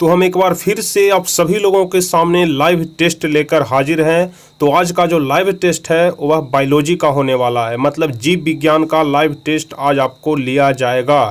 तो हम एक बार फिर से आप सभी लोगों के सामने लाइव टेस्ट लेकर हाजिर हैं। तो आज का जो लाइव टेस्ट है वह बायोलॉजी का होने वाला है, मतलब जीव विज्ञान का लाइव टेस्ट आज आपको लिया जाएगा।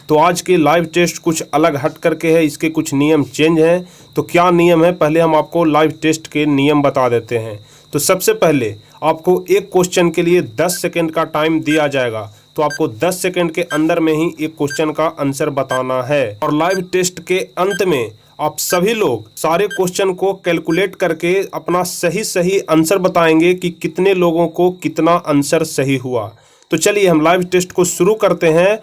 तो आज के लाइव टेस्ट कुछ अलग हट करके है, इसके कुछ नियम चेंज हैं। तो क्या नियम है, पहले हम आपको लाइव टेस्ट के नियम बता देते हैं। तो सबसे पहले आपको एक क्वेश्चन के लिए 10 सेकंड का टाइम दिया जाएगा। तो आपको 10 सेकंड के अंदर में ही एक क्वेश्चन का आंसर बताना है। और लाइव टेस्ट के अंत में आप सभी लोग सारे क्वेश्चन को कैलकुलेट करके अपना सही आंसर बताएंगे कि कितने लोगों को कितना आंसर सही हुआ। तो चलिए हम लाइव टेस्ट को शुरू करते हैं।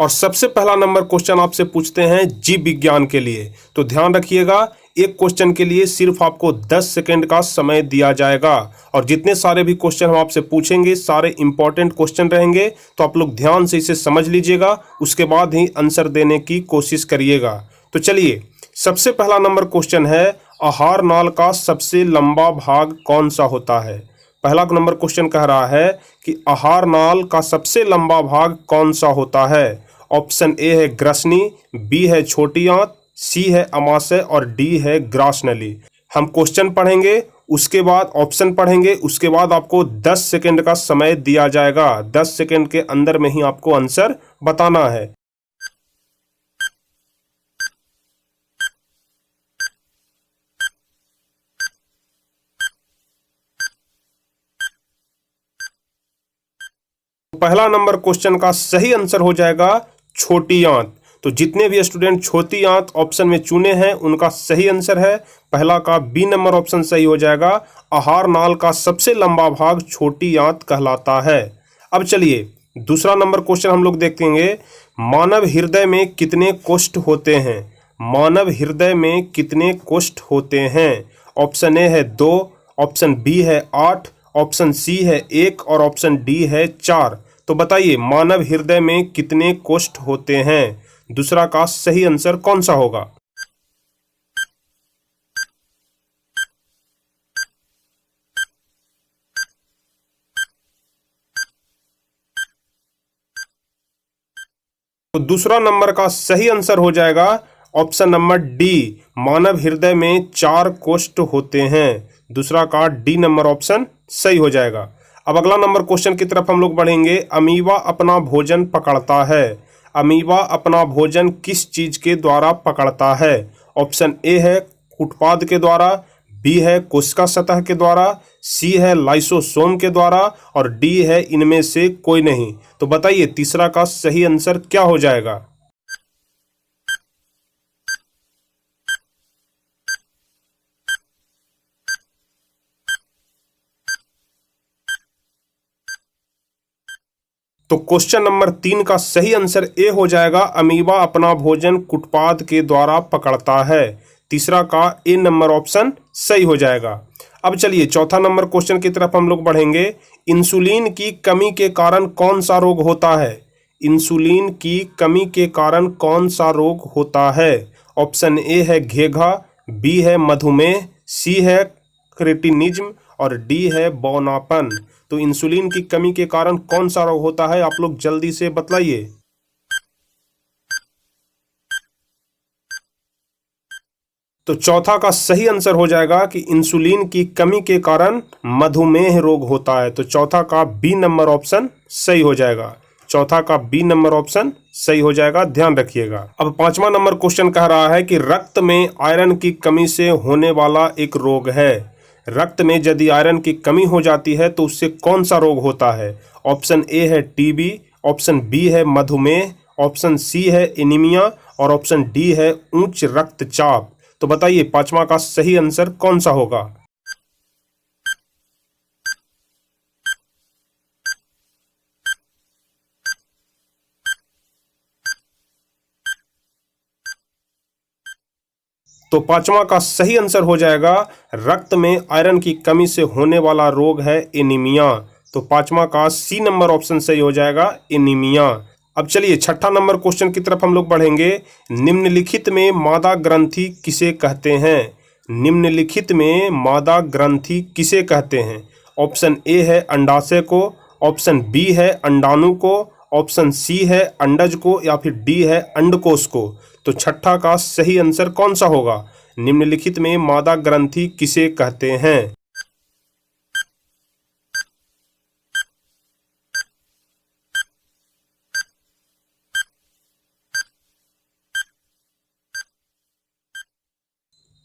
और सबसे पहला नंबर क्वेश्चन आपसे पूछते हैं जीव विज्ञान के लिए। तो ध्यान रखिएगा, एक क्वेश्चन के लिए सिर्फ आपको 10 सेकंड का समय दिया जाएगा। और जितने सारे भी क्वेश्चन हम आपसे पूछेंगे सारे इंपॉर्टेंट क्वेश्चन रहेंगे, तो आप लोग ध्यान से इसे समझ लीजिएगा, उसके बाद ही आंसर देने की कोशिश करिएगा। तो चलिए सबसे पहला नंबर क्वेश्चन है, आहार नाल का सबसे लंबा भाग कौन सा होता है। पहला नंबर क्वेश्चन कह रहा है कि आहार नाल का सबसे लंबा भाग कौन सा होता है। ऑप्शन ए है ग्रसनी, बी है छोटी आंत, सी है अमाशय और डी है ग्रासनली। हम क्वेश्चन पढ़ेंगे, उसके बाद ऑप्शन पढ़ेंगे, उसके बाद आपको 10 सेकंड का समय दिया जाएगा। 10 सेकंड के अंदर में ही आपको आंसर बताना है। पहला नंबर क्वेश्चन का सही आंसर हो जाएगा छोटी आंत। तो जितने भी स्टूडेंट छोटी आंत ऑप्शन में चुने हैं उनका सही आंसर है पहला का बी नंबर ऑप्शन सही हो जाएगा। आहार नाल का सबसे लंबा भाग छोटी आंत कहलाता है। अब चलिए दूसरा नंबर क्वेश्चन हम लोग देखेंगे, मानव हृदय में कितने कोष्ठ होते हैं। मानव हृदय में कितने कोष्ठ होते हैं। ऑप्शन ए है 2, ऑप्शन बी है 8, ऑप्शन सी है 1 और ऑप्शन डी है 4। तो बताइए मानव हृदय में कितने कोष्ठ होते हैं। दूसरा का सही आंसर कौन सा होगा। तो दूसरा नंबर का सही आंसर हो जाएगा ऑप्शन नंबर डी, मानव हृदय में 4 कोष्ठ होते हैं। दूसरा का डी नंबर ऑप्शन सही हो जाएगा। अब अगला नंबर क्वेश्चन की तरफ हम लोग बढ़ेंगे। अमीबा अपना भोजन पकड़ता है। अमीबा अपना भोजन किस चीज के द्वारा पकड़ता है। ऑप्शन ए है उत्पाद के द्वारा, बी है कोशिका सतह के द्वारा, सी है लाइसोसोम के द्वारा और डी है इनमें से कोई नहीं। तो बताइए तीसरा का सही आंसर क्या हो जाएगा। तो क्वेश्चन नंबर 3 का सही आंसर ए हो जाएगा, अमीबा अपना भोजन कुटपाद के द्वारा पकड़ता है। तीसरा का ए नंबर ऑप्शन सही हो जाएगा। अब चलिए चौथा नंबर क्वेश्चन की तरफ हम लोग बढ़ेंगे। इंसुलिन की कमी के कारण कौन सा रोग होता है। इंसुलिन की कमी के कारण कौन सा रोग होता है। ऑप्शन ए है घेघा, बी है मधुमेह, सी है क्रेटिनिज्म और डी है बौनापन। तो इंसुलिन की कमी के कारण कौन सा रोग होता है, आप लोग जल्दी से बतलाइए। तो चौथा का सही आंसर हो जाएगा कि इंसुलिन की कमी के कारण मधुमेह रोग होता है। तो चौथा का बी नंबर ऑप्शन सही हो जाएगा। चौथा का बी नंबर ऑप्शन सही हो जाएगा, ध्यान रखिएगा। अब पांचवा नंबर क्वेश्चन कह रहा है कि रक्त में आयरन की कमी से होने वाला एक रोग है। रक्त में यदि आयरन की कमी हो जाती है तो उससे कौन सा रोग होता है। ऑप्शन ए है टीबी, ऑप्शन बी है मधुमेह, ऑप्शन सी है एनीमिया और ऑप्शन डी है उच्च रक्तचाप। तो बताइए पांचवा का सही आंसर कौन सा होगा। तो पांचवा का सही आंसर हो जाएगा, रक्त में आयरन की कमी से होने वाला रोग है एनीमिया। तो पांचवा का सी नंबर ऑप्शन सही हो जाएगा, एनीमिया। अब चलिए छठा नंबर क्वेश्चन की तरफ हम लोग बढ़ेंगे। निम्नलिखित में मादा ग्रंथि किसे कहते हैं। निम्नलिखित में मादा ग्रंथि किसे कहते हैं। ऑप्शन ए है अंडाशय को, ऑप्शन बी है अंडाणु को, ऑप्शन सी है अंडज को या फिर डी है अंडकोश को। तो छठा का सही आंसर कौन सा होगा? निम्नलिखित में मादा ग्रंथि किसे कहते हैं?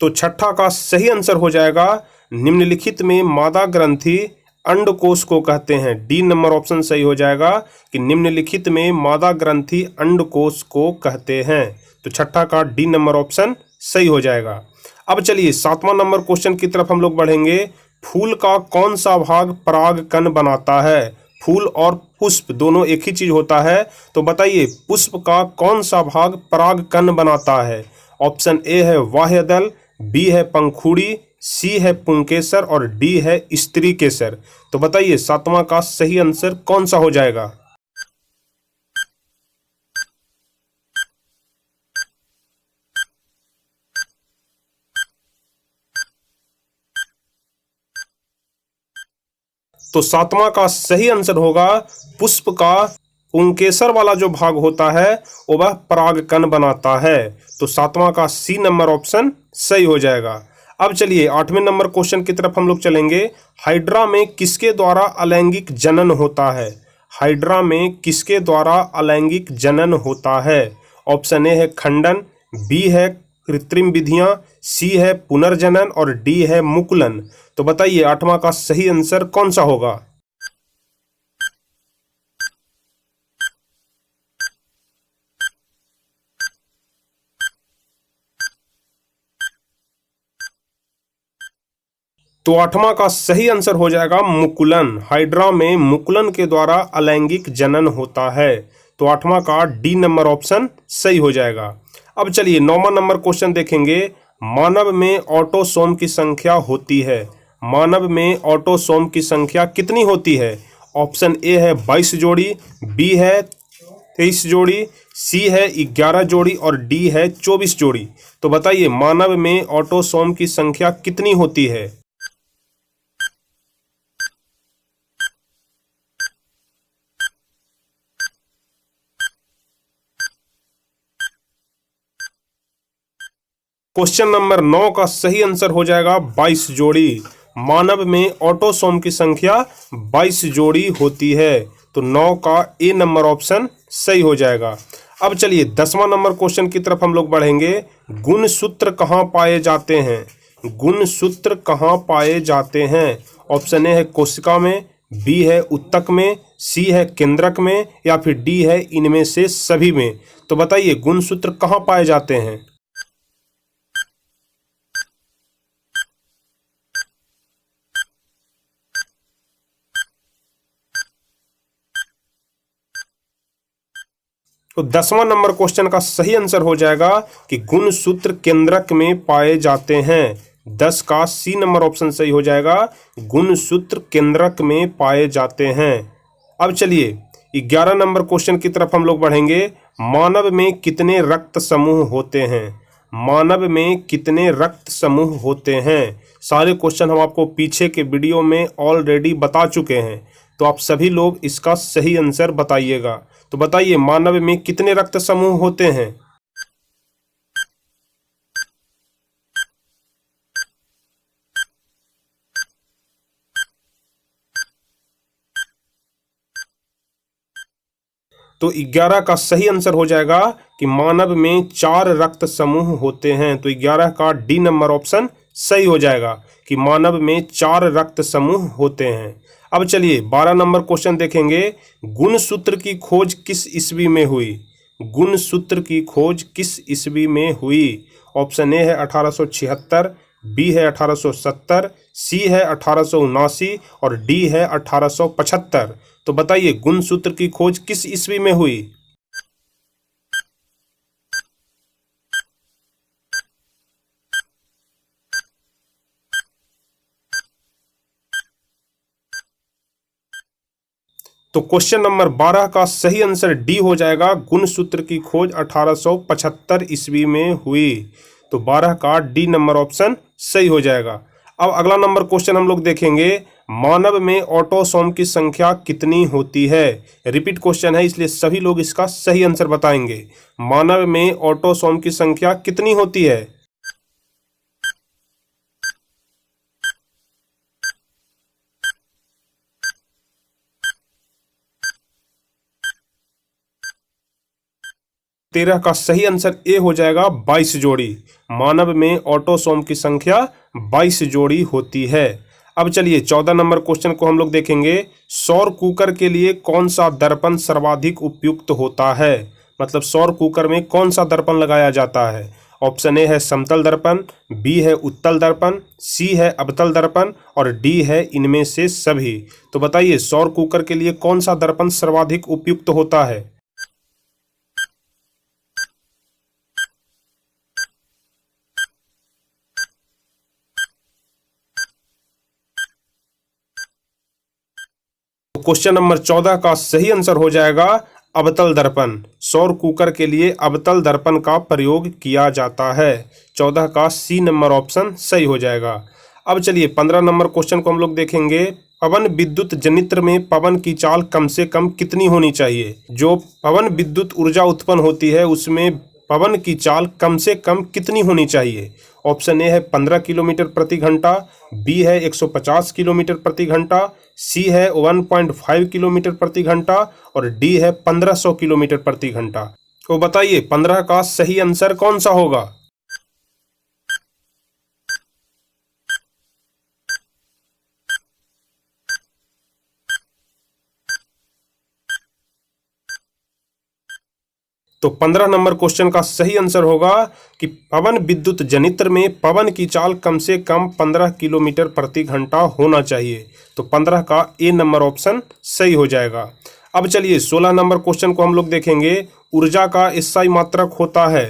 तो छठा का सही आंसर हो जाएगा निम्नलिखित में मादा ग्रंथि अंडकोश को कहते हैं। डी नंबर ऑप्शन सही हो जाएगा कि निम्नलिखित में मादा ग्रंथि अंडकोश को कहते हैं। तो छठा का डी नंबर ऑप्शन सही हो जाएगा। अब चलिए 7वां नंबर क्वेश्चन की तरफ हम लोग बढ़ेंगे। फूल का कौन सा भाग परागकण बनाता है? फूल और पुष्प दोनों एक ही चीज होता है, तो बताइए पुष्प का कौन सा भाग परागकण बनाता है? ऑप्शन ए है बाह्य दल, बी है पंखुड़ी, सी है पुंकेसर और डी है स्त्री केसर। तो बताइए 7वां का सही आंसर कौन सा हो जाएगा? तो 7वां का सही आंसर होगा पुष्प का पुंकेसर वाला जो भाग होता है वह परागकण बनाता है। तो 7वां का सी नंबर ऑप्शन सही हो जाएगा। अब चलिए 8वें नंबर क्वेश्चन की तरफ हम लोग चलेंगे। हाइड्रा में किसके द्वारा अलैंगिक जनन होता है? हाइड्रा में किसके द्वारा अलैंगिक जनन होता है? ऑप्शन ए है खंडन, बी है कृत्रिम विधियां, सी है पुनर्जनन और डी है मुकुलन। तो बताइए 8वां का सही आंसर कौन सा होगा? तो 8वां का सही आंसर हो जाएगा मुकुलन। हाइड्रा में मुकुलन के द्वारा अलैंगिक जनन होता है। तो 8वां का डी नंबर ऑप्शन सही हो जाएगा। अब चलिए 9वां नंबर क्वेश्चन देखेंगे। मानव में ऑटोसोम की संख्या होती है। मानव में ऑटोसोम की संख्या कितनी होती है? ऑप्शन ए है 22 जोड़ी, बी है 23 जोड़ी, सी है 11 जोड़ी और डी है 24 जोड़ी। तो बताइए मानव में ऑटोसोम की संख्या कितनी होती है? क्वेश्चन नंबर 9 का सही आंसर हो जाएगा 22 जोड़ी। मानव में ऑटोसोम की संख्या 22 जोड़ी होती है। तो 9 का ए नंबर ऑप्शन सही हो जाएगा। अब चलिए 10वां नंबर क्वेश्चन की तरफ हम लोग बढ़ेंगे। गुणसूत्र कहाँ पाए जाते हैं? गुणसूत्र कहाँ पाए जाते हैं? ऑप्शन ए है कोशिका में, बी है उत्तक में, सी है केंद्रक में या फिर डी है इनमें से सभी में। तो बताइए गुणसूत्र कहाँ पाए जाते हैं? तो 10वां नंबर क्वेश्चन का सही आंसर हो जाएगा कि गुणसूत्र केंद्रक में पाए जाते हैं। 10 का सी नंबर ऑप्शन सही हो जाएगा, गुणसूत्र केंद्रक में पाए जाते हैं। अब चलिए 11 नंबर क्वेश्चन की तरफ हम लोग बढ़ेंगे। मानव में कितने रक्त समूह होते हैं? मानव में कितने रक्त समूह होते हैं? सारे क्वेश्चन हम आपको पीछे के वीडियो में ऑलरेडी बता चुके हैं, तो आप सभी लोग इसका सही आंसर बताइएगा। तो बताइए मानव में कितने रक्त समूह होते हैं? तो 11 का सही आंसर हो जाएगा कि मानव में 4 रक्त समूह होते हैं। तो 11 का डी नंबर ऑप्शन सही हो जाएगा कि मानव में 4 रक्त समूह होते हैं। अब चलिए 12 नंबर क्वेश्चन देखेंगे। गुणसूत्र की खोज किस ईस्वी में हुई? गुणसूत्र की खोज किस ईस्वी में हुई? ऑप्शन ए है 1876, बी है 1870, सी है 1879 और डी है 1875। तो बताइए गुणसूत्र की खोज किस ईस्वी में हुई? तो क्वेश्चन नंबर 12 का सही आंसर डी हो जाएगा, गुणसूत्र की खोज 1875 ईस्वी में हुई। तो 12 का डी नंबर ऑप्शन सही हो जाएगा। अब अगला नंबर क्वेश्चन हम लोग देखेंगे। मानव में ऑटोसोम की संख्या कितनी होती है? रिपीट क्वेश्चन है, इसलिए सभी लोग इसका सही आंसर बताएंगे। मानव में ऑटोसोम की संख्या कितनी होती है? तेरह का सही आंसर ए हो जाएगा, 22 जोड़ी। मानव में ऑटोसोम की संख्या 22 जोड़ी होती है। अब चलिए 14 नंबर क्वेश्चन को हम लोग देखेंगे। सौर कुकर के लिए कौन सा दर्पण सर्वाधिक उपयुक्त होता है? मतलब सौर कुकर में कौन सा दर्पण लगाया जाता है? ऑप्शन ए है समतल दर्पण, बी है उत्तल दर्पण, सी है अवतल दर्पण और डी है इनमें से सभी। तो बताइए सौर कुकर के लिए कौन सा दर्पण सर्वाधिक उपयुक्त होता है? क्वेश्चन नंबर 14 का सही आंसर हो जाएगा अवतल दर्पण। सौर कुकर के लिए अवतल दर्पण का प्रयोग किया जाता है। 14 का सी नंबर ऑप्शन सही हो जाएगा। अब चलिए 15 नंबर क्वेश्चन को हम लोग देखेंगे। पवन विद्युत जनित्र में पवन की चाल कम से कम कितनी होनी चाहिए? जो पवन विद्युत ऊर्जा उत्पन्न होती है उसमें पवन की चाल कम से कम कितनी होनी चाहिए? ऑप्शन ए है 15 किलोमीटर प्रति घंटा, बी है 150 किलोमीटर प्रति घंटा, सी है 1.5 किलोमीटर प्रति घंटा और डी है 1500 किलोमीटर प्रति घंटा। तो बताइए 15 का सही आंसर कौन सा होगा? तो 15 नंबर क्वेश्चन का सही आंसर होगा कि पवन विद्युत जनित्र में पवन की चाल कम से कम 15 किलोमीटर प्रति घंटा होना चाहिए। तो 15 का ए नंबर ऑप्शन सही हो जाएगा। अब चलिए 16 नंबर क्वेश्चन को हम लोग देखेंगे। ऊर्जा का एसआई मात्रक होता है।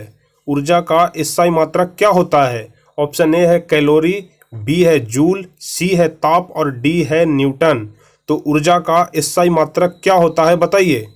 ऊर्जा का एसआई मात्रक क्या होता है? ऑप्शन ए है कैलोरी, बी है जूल, सी है ताप और डी है न्यूटन। तो ऊर्जा का एसआई मात्रक क्या होता है बताइए।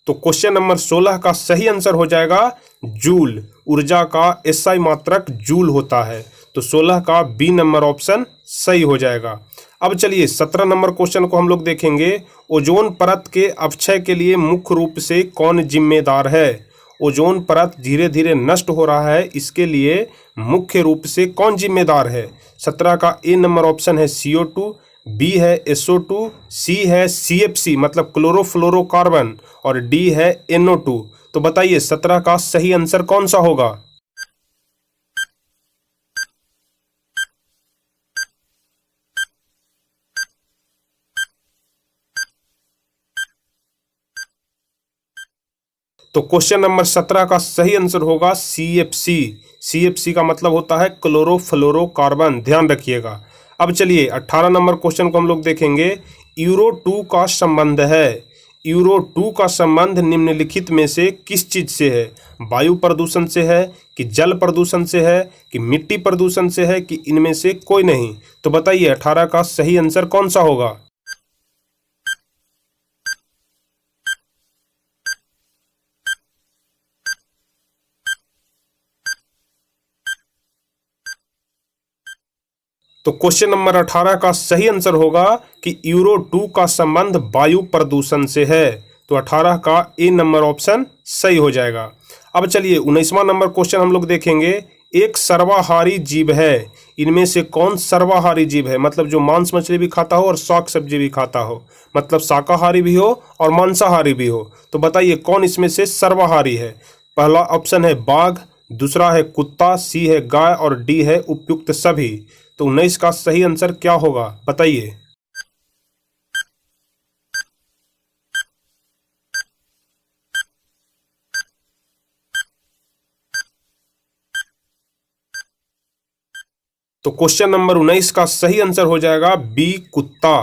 तो क्वेश्चन नंबर 16 का सही आंसर हो जाएगा जूल। ऊर्जा का एसआई मात्रक जूल होता है। तो 16 का बी नंबर ऑप्शन सही हो जाएगा। अब चलिए 17 नंबर क्वेश्चन को हम लोग देखेंगे। ओजोन परत के अपक्षय के लिए मुख्य रूप से कौन जिम्मेदार है? ओजोन परत धीरे धीरे नष्ट हो रहा है, इसके लिए मुख्य रूप से कौन जिम्मेदार है? 17 का ए नंबर ऑप्शन है CO2, बी है SO2, सी है CFC मतलब क्लोरोफ्लोरोकार्बन और डी है NO2। तो बताइए 17 का सही आंसर कौन सा होगा? तो क्वेश्चन नंबर 17 का सही आंसर होगा CFC। CFC का मतलब होता है क्लोरोफ्लोरोकार्बन, ध्यान रखिएगा। अब चलिए 18 नंबर क्वेश्चन को हम लोग देखेंगे। यूरो 2 का संबंध है। यूरो 2 का संबंध निम्नलिखित में से किस चीज से है? वायु प्रदूषण से है कि जल प्रदूषण से है कि मिट्टी प्रदूषण से है कि इनमें से कोई नहीं? तो बताइए 18 का सही आंसर कौन सा होगा? तो क्वेश्चन नंबर 18 का सही आंसर होगा कि यूरो 2 का संबंध वायु प्रदूषण से है। तो 18 का ए नंबर ऑप्शन सही हो जाएगा। अब चलिए 19वां नंबर क्वेश्चन हम लोग देखेंगे। एक सर्वाहारी जीव है, इनमें से कौन सर्वाहारी जीव है? मतलब जो मांस मछली भी खाता हो और शाक सब्जी भी खाता हो, मतलब शाकाहारी भी हो और मांसाहारी भी हो। तो बताइए कौन इसमें से सर्वाहारी है? पहला ऑप्शन है बाघ, दूसरा है कुत्ता, सी है गाय और डी है उपयुक्त सभी। तो 19 का सही आंसर क्या होगा बताइए। तो क्वेश्चन नंबर 19 का सही आंसर हो जाएगा बी कुत्ता।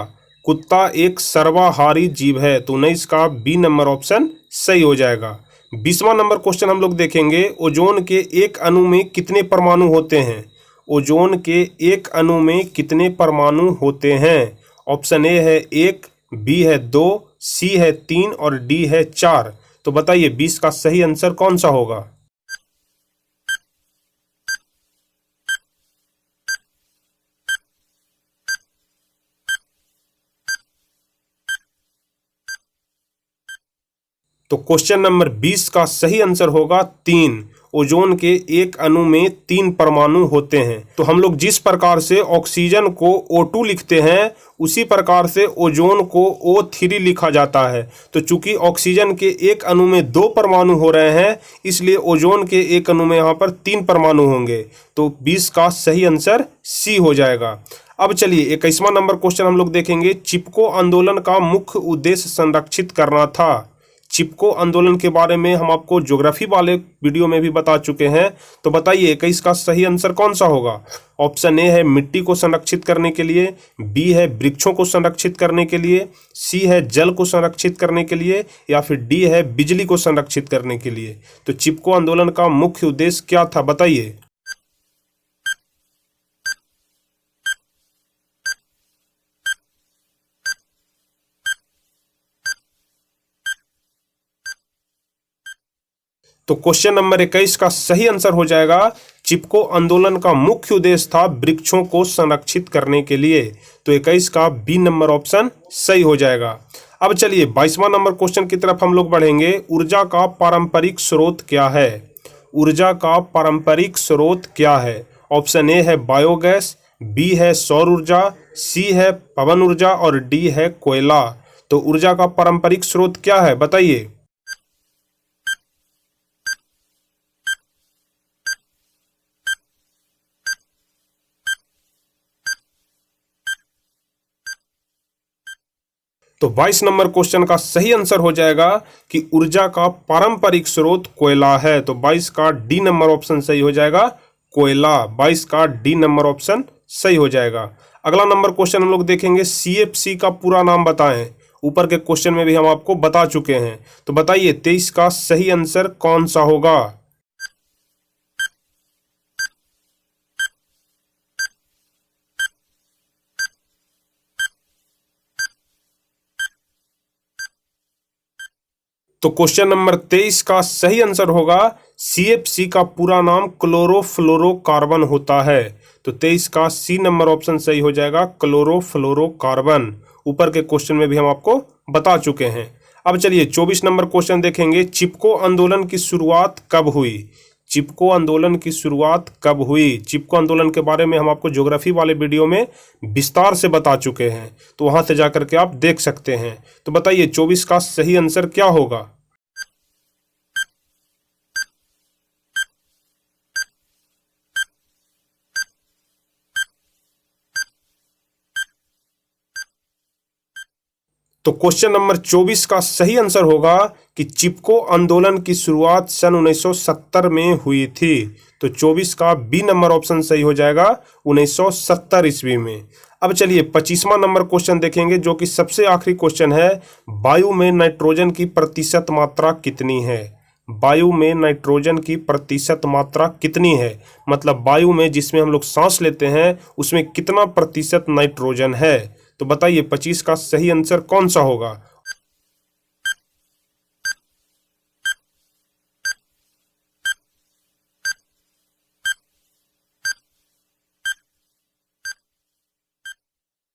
कुत्ता एक सर्वाहारी जीव है। तो 19 का बी नंबर ऑप्शन सही हो जाएगा। 20वां नंबर क्वेश्चन हम लोग देखेंगे। ओजोन के एक अणु में कितने परमाणु होते हैं? ओजोन के एक अणु में कितने परमाणु होते हैं? ऑप्शन ए है 1, बी है 2, सी है 3 और डी है 4। तो बताइए 20 का सही आंसर कौन सा होगा। तो क्वेश्चन नंबर 20 का सही आंसर होगा 3। ओजोन के एक अणु में 3 परमाणु होते हैं। तो हम लोग जिस प्रकार से ऑक्सीजन को O2 लिखते हैं उसी प्रकार से ओजोन को O3 लिखा जाता है। तो चूंकि ऑक्सीजन के एक अणु में 2 परमाणु हो रहे हैं इसलिए ओजोन के एक अणु में यहाँ पर 3 परमाणु होंगे। तो 20 का सही आंसर सी हो जाएगा। अब चलिए 21वां नंबर क्वेश्चन हम लोग देखेंगे। चिपको आंदोलन का मुख्य उद्देश्य संरक्षित करना था। चिपको आंदोलन के बारे में हम आपको ज्योग्राफी वाले वीडियो में भी बता चुके हैं। तो बताइए 21 का सही आंसर कौन सा होगा। ऑप्शन ए है मिट्टी को संरक्षित करने के लिए, बी है वृक्षों को संरक्षित करने के लिए, सी है जल को संरक्षित करने के लिए या फिर डी है बिजली को संरक्षित करने के लिए। तो चिपको आंदोलन का मुख्य उद्देश्य क्या था बताइए। तो क्वेश्चन नंबर 21 का सही आंसर हो जाएगा चिपको आंदोलन का मुख्य उद्देश्य था वृक्षों को संरक्षित करने के लिए। तो 21 का बी नंबर ऑप्शन सही हो जाएगा। अब चलिए 22वां नंबर क्वेश्चन की तरफ हम लोग बढ़ेंगे। ऊर्जा का पारंपरिक स्रोत क्या है। ऊर्जा का पारंपरिक स्रोत क्या है। ऑप्शन ए है बायोगैस, बी है सौर ऊर्जा, सी है पवन ऊर्जा और डी है कोयला। तो ऊर्जा का पारंपरिक स्रोत क्या है बताइए। तो 22 नंबर क्वेश्चन का सही आंसर हो जाएगा कि ऊर्जा का पारंपरिक स्रोत कोयला है। तो 22 का डी नंबर ऑप्शन सही हो जाएगा कोयला। 22 का डी नंबर ऑप्शन सही हो जाएगा। अगला नंबर क्वेश्चन हम लोग देखेंगे। सीएफसी का पूरा नाम बताएं। ऊपर के क्वेश्चन में भी हम आपको बता चुके हैं। तो बताइए 23 का सही आंसर कौन सा होगा। तो क्वेश्चन नंबर 23 का सही आंसर होगा सीएफसी का पूरा नाम क्लोरोफ्लोरोकार्बन होता है। तो 23 का सी नंबर ऑप्शन सही हो जाएगा क्लोरोफ्लोरोकार्बन। ऊपर के क्वेश्चन में भी हम आपको बता चुके हैं। अब चलिए 24 नंबर क्वेश्चन देखेंगे। चिपको आंदोलन की शुरुआत कब हुई। चिपको आंदोलन की शुरुआत कब हुई। चिपको आंदोलन के बारे में हम आपको ज्योग्राफी वाले वीडियो में विस्तार से बता चुके हैं। तो वहां से जाकर के आप देख सकते हैं। तो बताइए 24 का सही आंसर क्या होगा। तो क्वेश्चन नंबर 24 का सही आंसर होगा कि चिपको आंदोलन की शुरुआत सन 1970 में हुई थी। तो 24 का बी नंबर ऑप्शन सही हो जाएगा 1970 ईस्वी में। अब चलिए 25वां नंबर क्वेश्चन देखेंगे जो कि सबसे आखिरी क्वेश्चन है। वायु में नाइट्रोजन की प्रतिशत मात्रा कितनी है। वायु में नाइट्रोजन की प्रतिशत मात्रा कितनी है। मतलब वायु में जिसमें हम लोग सांस लेते हैं उसमें कितना प्रतिशत नाइट्रोजन है। तो बताइए 25 का सही आंसर कौन सा होगा।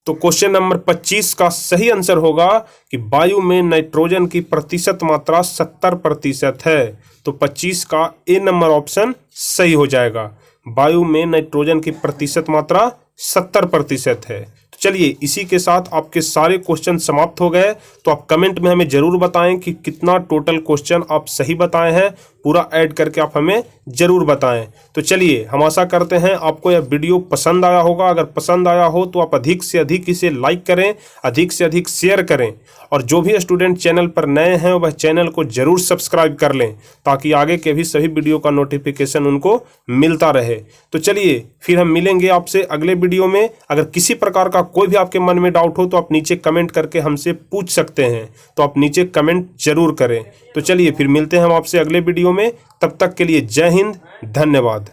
तो क्वेश्चन नंबर 25 का सही आंसर होगा कि वायु में नाइट्रोजन की प्रतिशत मात्रा 70% है। तो 25 का ए नंबर ऑप्शन सही हो जाएगा। वायु में नाइट्रोजन की प्रतिशत मात्रा 70% है। तो चलिए इसी के साथ आपके सारे क्वेश्चन समाप्त हो गए। तो आप कमेंट में हमें जरूर बताएं कि कितना टोटल क्वेश्चन आप सही बताए हैं। पूरा ऐड करके आप हमें जरूर बताएं। तो चलिए हम आशा करते हैं आपको यह वीडियो पसंद आया होगा। अगर पसंद आया हो तो आप अधिक से अधिक इसे लाइक करें, अधिक से अधिक शेयर करें और जो भी स्टूडेंट चैनल पर नए हैं वह चैनल को जरूर सब्सक्राइब कर लें ताकि आगे के भी सभी वीडियो का नोटिफिकेशन उनको मिलता रहे। तो चलिए फिर हम मिलेंगे आपसे अगले वीडियो में। अगर किसी प्रकार का कोई भी आपके मन में डाउट हो तो आप नीचे कमेंट करके हमसे पूछ सकते हैं। तो आप नीचे कमेंट जरूर करें। तो चलिए फिर मिलते हैं हम आपसे अगले वीडियो में। तब तक के लिए जय हिंद, धन्यवाद।